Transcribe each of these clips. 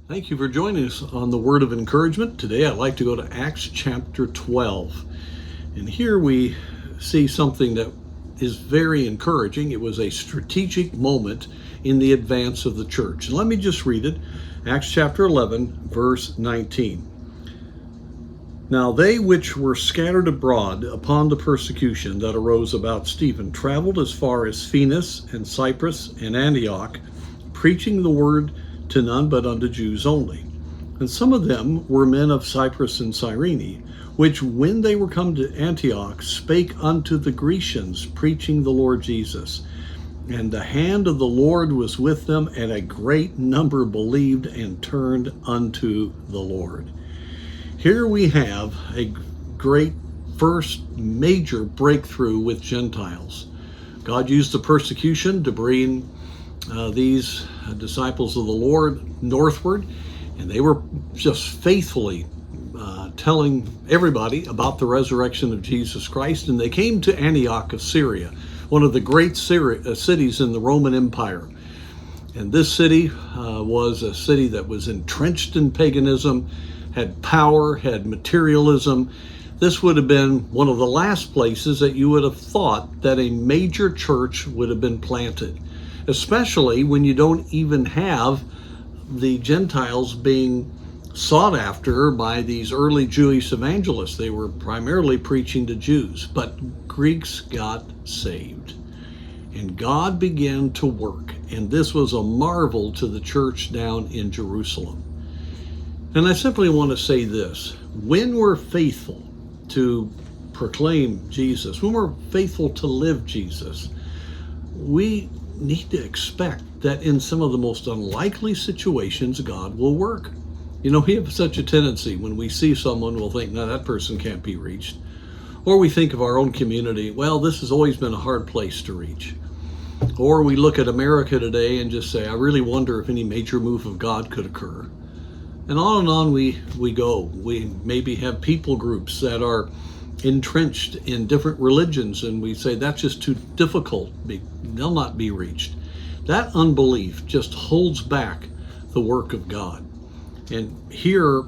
Thank you for joining us on the Word of Encouragement. Today I'd like to go to Acts chapter 12. And here we see something that is very encouraging. It was a strategic moment in the advance of the church. And let me just read it. Acts chapter 11, verse 19. Now they which were scattered abroad upon the persecution that arose about Stephen traveled as far as Phoenix and Cyprus and Antioch, preaching the word to none but unto Jews only. And some of them were men of Cyprus and Cyrene, which when they were come to Antioch spake unto the Grecians, preaching the Lord Jesus. And the hand of the Lord was with them, and a great number believed and turned unto the Lord. Here we have a great first major breakthrough with Gentiles. God used the persecution to bring these disciples of the Lord northward, and they were just faithfully telling everybody about the resurrection of Jesus Christ. And they came to Antioch of Syria, one of the great cities in the Roman Empire. And this city was a city that was entrenched in paganism, had power, had materialism. This would have been one of the last places that you would have thought that a major church would have been planted, especially when you don't even have the Gentiles being sought after by these early Jewish evangelists. They were primarily preaching to Jews, but Greeks got saved. And God began to work, and this was a marvel to the church down in Jerusalem. And I simply want to say this: when we're faithful to proclaim Jesus, when we're faithful to live Jesus, we need to expect that in some of the most unlikely situations, God will work. You know, we have such a tendency when we see someone, we'll think, no, that person can't be reached. Or we think of our own community, well, this has always been a hard place to reach. Or we look at America today and just say, I really wonder if any major move of God could occur. And on we go. We maybe have people groups that are entrenched in different religions, and we say that's just too difficult. They'll not be reached. That unbelief just holds back the work of God. And here,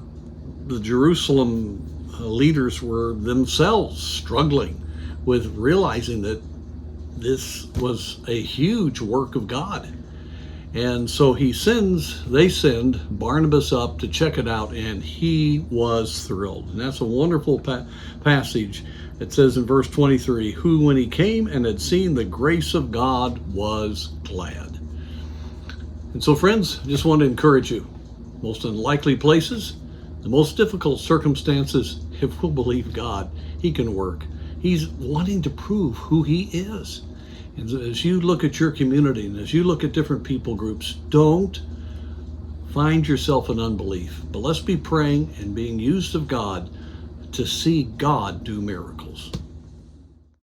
the Jerusalem leaders were themselves struggling with realizing that this was a huge work of God. And so they send Barnabas up to check it out, and he was thrilled. And that's a wonderful passage. It says in verse 23, who when he came and had seen the grace of God was glad. And so friends, I just want to encourage you. Most unlikely places, the most difficult circumstances, if we'll believe God, he can work. He's wanting to prove who he is. And as you look at your community and as you look at different people groups, don't find yourself in unbelief, but let's be praying and being used of God to see God do miracles.